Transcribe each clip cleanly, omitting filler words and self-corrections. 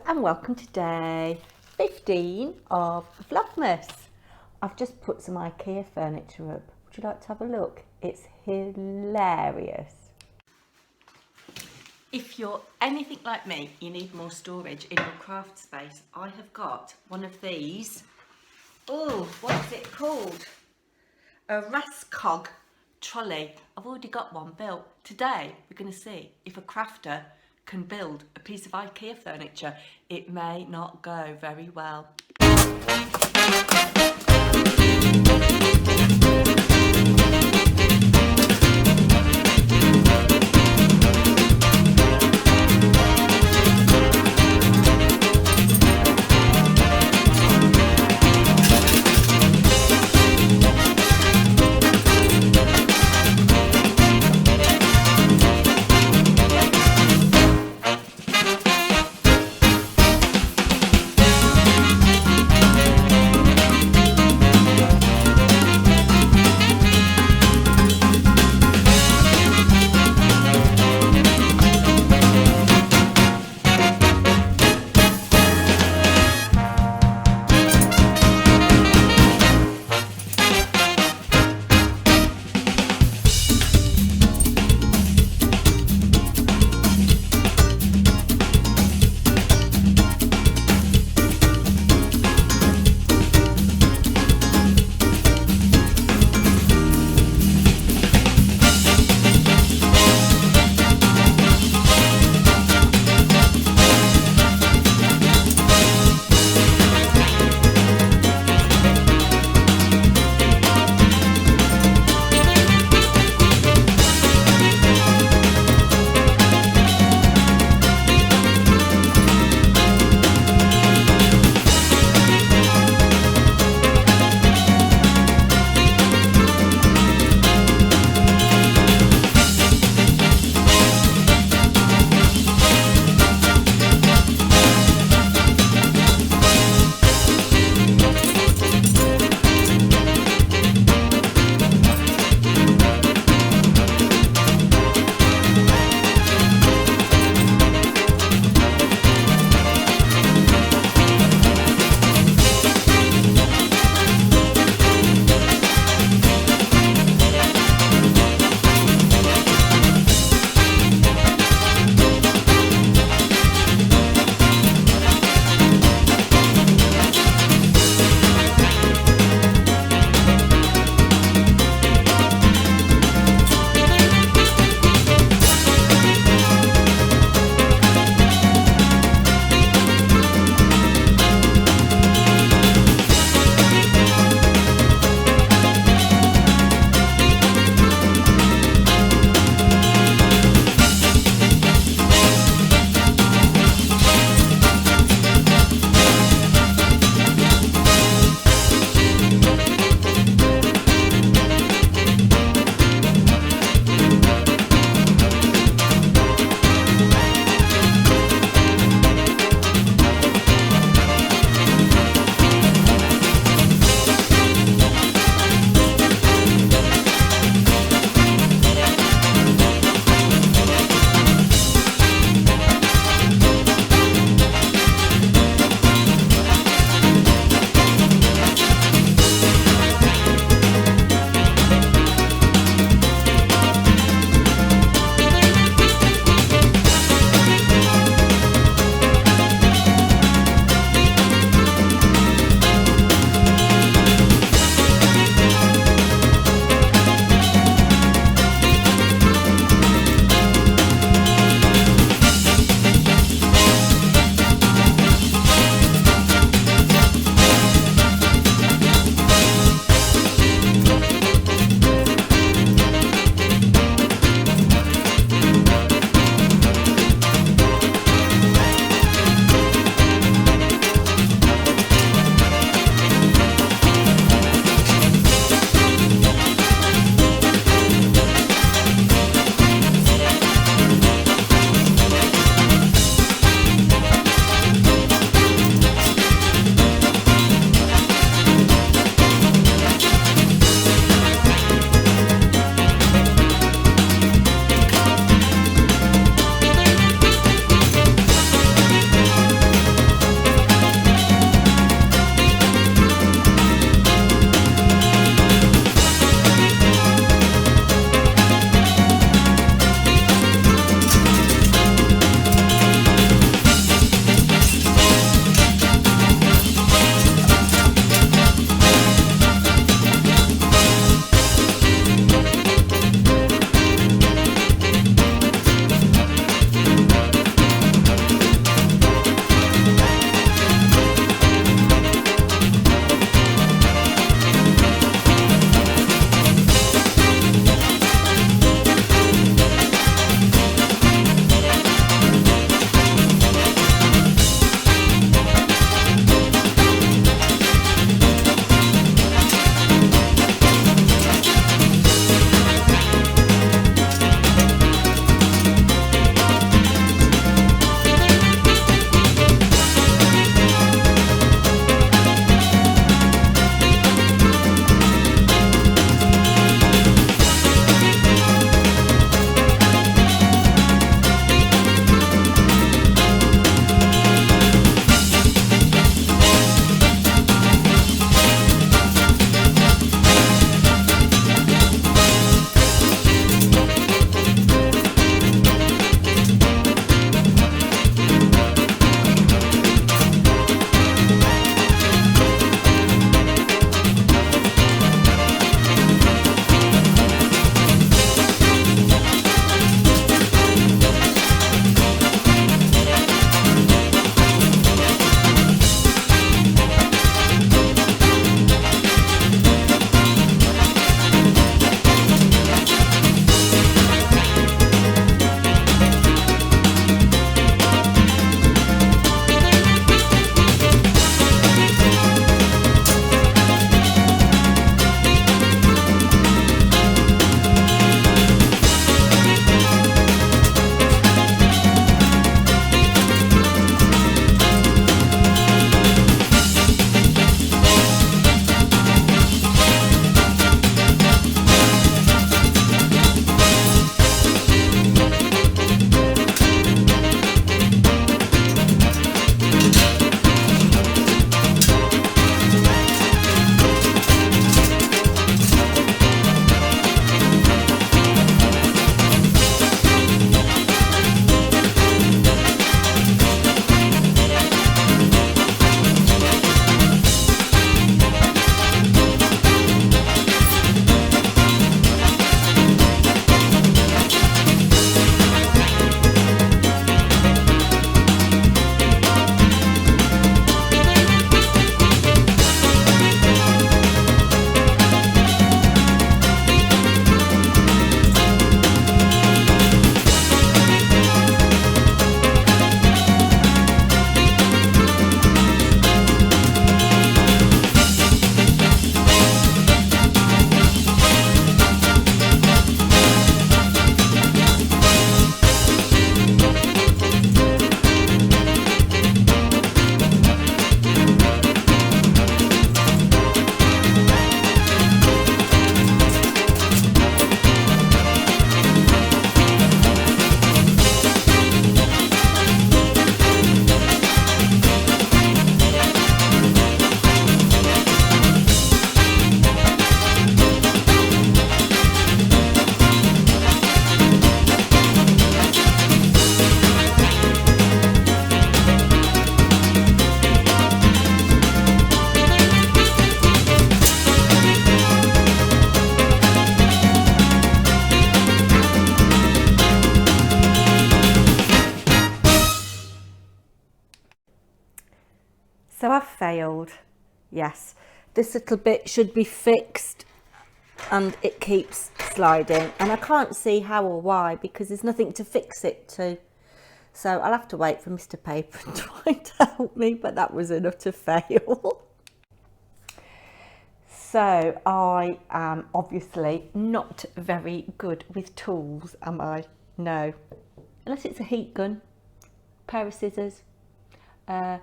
and welcome to day 15 of Vlogmas. I've just put some Ikea furniture up. Would you like to have a look? It's hilarious. If you're anything like me, you need more storage in your craft space. I have got one of these. Oh, what is it called? A Rascog trolley. I've already got one built. Today we're going to see if a crafter can build a piece of Ikea furniture. It may not go very well. have failed. Yes, this little bit should be fixed and it keeps sliding, and I can't see how or why because there's nothing to fix it to. So I'll have to wait for Mr. Paper&Twine to help me, but that was an utter fail. So I am obviously not very good with tools, am I? No. Unless it's a heat gun, pair of scissors, die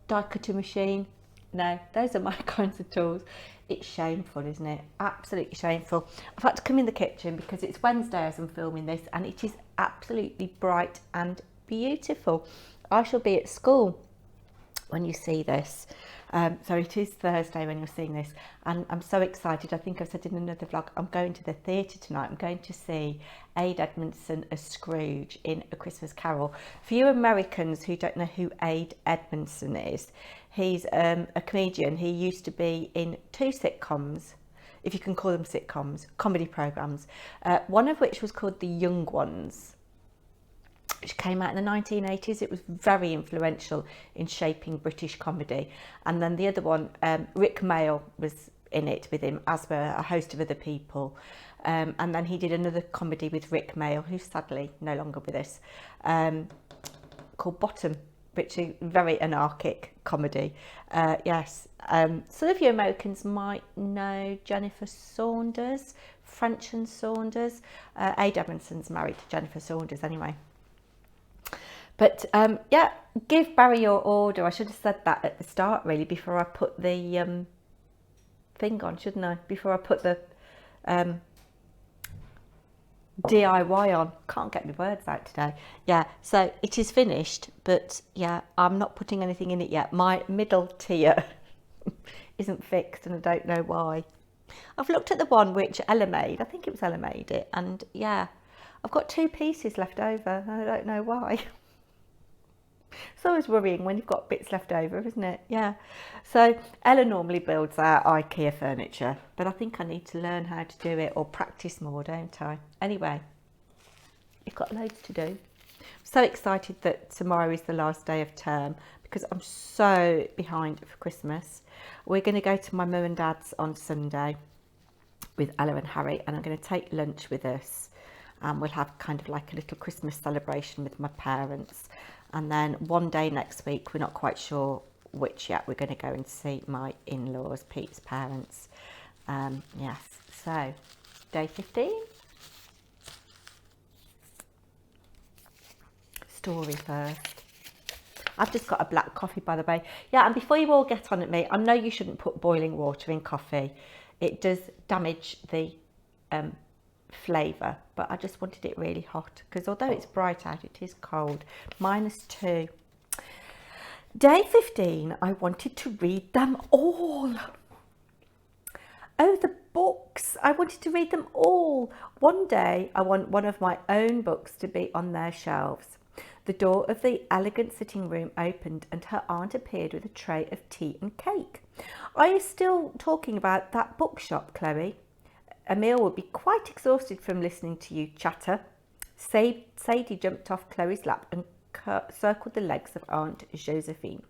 cutter machine. No, those are my kinds of tools. It's shameful, isn't it? Absolutely shameful. I've had to come in the kitchen because it's Wednesday as I'm filming this, and it is absolutely bright and beautiful. I shall be at school when you see this. So it is Thursday when you're seeing this, and I'm so excited. I think I've said in another vlog, I'm going to the theatre tonight. I'm going to see Ade Edmondson as Scrooge in A Christmas Carol. For you Americans who don't know who Ade Edmondson is, he's a comedian. He used to be in 2 sitcoms, if you can call them sitcoms, comedy programmes, one of which was called The Young Ones, which came out in the 1980s. It was very influential in shaping British comedy. And then the other one, Rick Mayall was in it with him, as were a host of other people. And then he did another comedy with Rick Mayall, who's sadly no longer with us, called Bottom, which is a very anarchic comedy. Yes, some of you Americans might know Jennifer Saunders, French and Saunders. Ade Edmondson's married to Jennifer Saunders anyway. But yeah, give Barry your order. I should have said that at the start, really, before I put the thing on, shouldn't I? Before I put the DIY on. Can't get my words out today. Yeah, so it is finished, but yeah, I'm not putting anything in it yet. My middle tier isn't fixed, and I don't know why. I've looked at the one which Ella made. I think it was Ella made it, and yeah, I've got 2 pieces left over, and I don't know why. It's always worrying when you've got bits left over, isn't it? Yeah. So Ella normally builds our Ikea furniture, but I think I need to learn how to do it or practice more, don't I? Anyway, you've got loads to do. I'm so excited that tomorrow is the last day of term because I'm so behind for Christmas. We're going to go to my mum and dad's on Sunday with Ella and Harry, and I'm going to take lunch with us, and we'll have kind of like a little Christmas celebration with my parents. And then one day next week, we're not quite sure which yet, we're going to go and see my in-laws, Pete's parents. Yes, so day 15. Story first. I've just got a black coffee, by the way. Yeah, and before you all get on at me, I know you shouldn't put boiling water in coffee. It does damage the flavour, but I just wanted it really hot because although it's bright out, it is cold. -2. Day 15, I wanted to read them all. Oh, the books. I wanted to read them all. One day, I want one of my own books to be on their shelves. The door of the elegant sitting room opened and her aunt appeared with a tray of tea and cake. Are you still talking about that bookshop, Chloe? Emil would be quite exhausted from listening to you chatter. Sadie jumped off Chloe's lap and circled the legs of Aunt Josephine.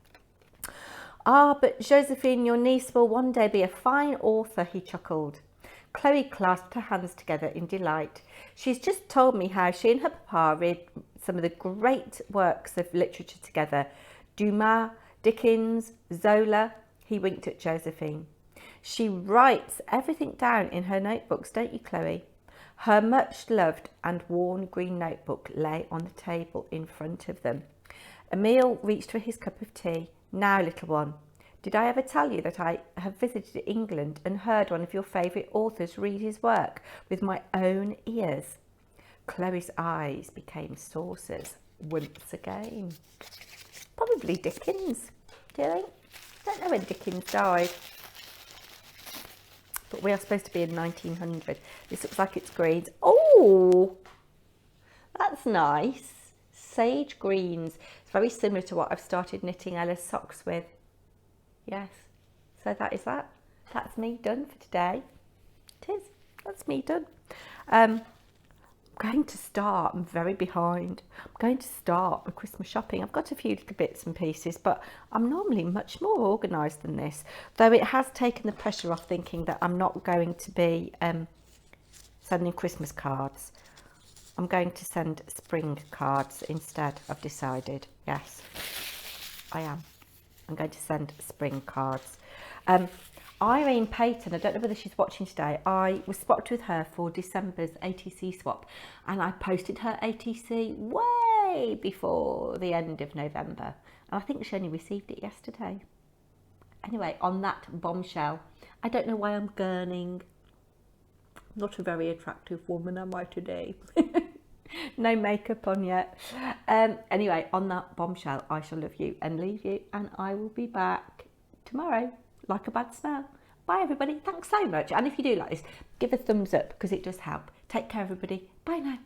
Ah, but Josephine, your niece will one day be a fine author, he chuckled. Chloe clasped her hands together in delight. She's just told me how she and her papa read some of the great works of literature together. Dumas, Dickens, Zola. He winked at Josephine. She writes everything down in her notebooks, don't you, Chloe? Her much-loved and worn green notebook lay on the table in front of them. Emil reached for his cup of tea. Now, little one, did I ever tell you that I have visited England and heard one of your favourite authors read his work with my own ears? Chloe's eyes became saucers once again. Probably Dickens, do you think? I don't know when Dickens died. But we are supposed to be in 1900. This looks like it's greens. Oh, that's nice. Sage greens. It's very similar to what I've started knitting Ella's socks with. Yes. So that is that. That's me done for today. It is. That's me done. I'm going to start, I'm very behind. I'm going to start my Christmas shopping. I've got a few little bits and pieces, but I'm normally much more organised than this. Though it has taken the pressure off thinking that I'm not going to be sending Christmas cards. I'm going to send spring cards instead, I've decided. Yes, I am. I'm going to send spring cards. Irene Payton, I don't know whether she's watching today, I was swapped with her for December's ATC swap, and I posted her ATC way before the end of November, and I think she only received it yesterday. Anyway, on that bombshell, I don't know why I'm gurning. Not a very attractive woman, am I, today? No makeup on yet. Anyway, on that bombshell, I shall love you and leave you, and I will be back tomorrow like a bad smell. Bye everybody, thanks so much, and if you do like this, give a thumbs up because it does help. Take care everybody, bye now.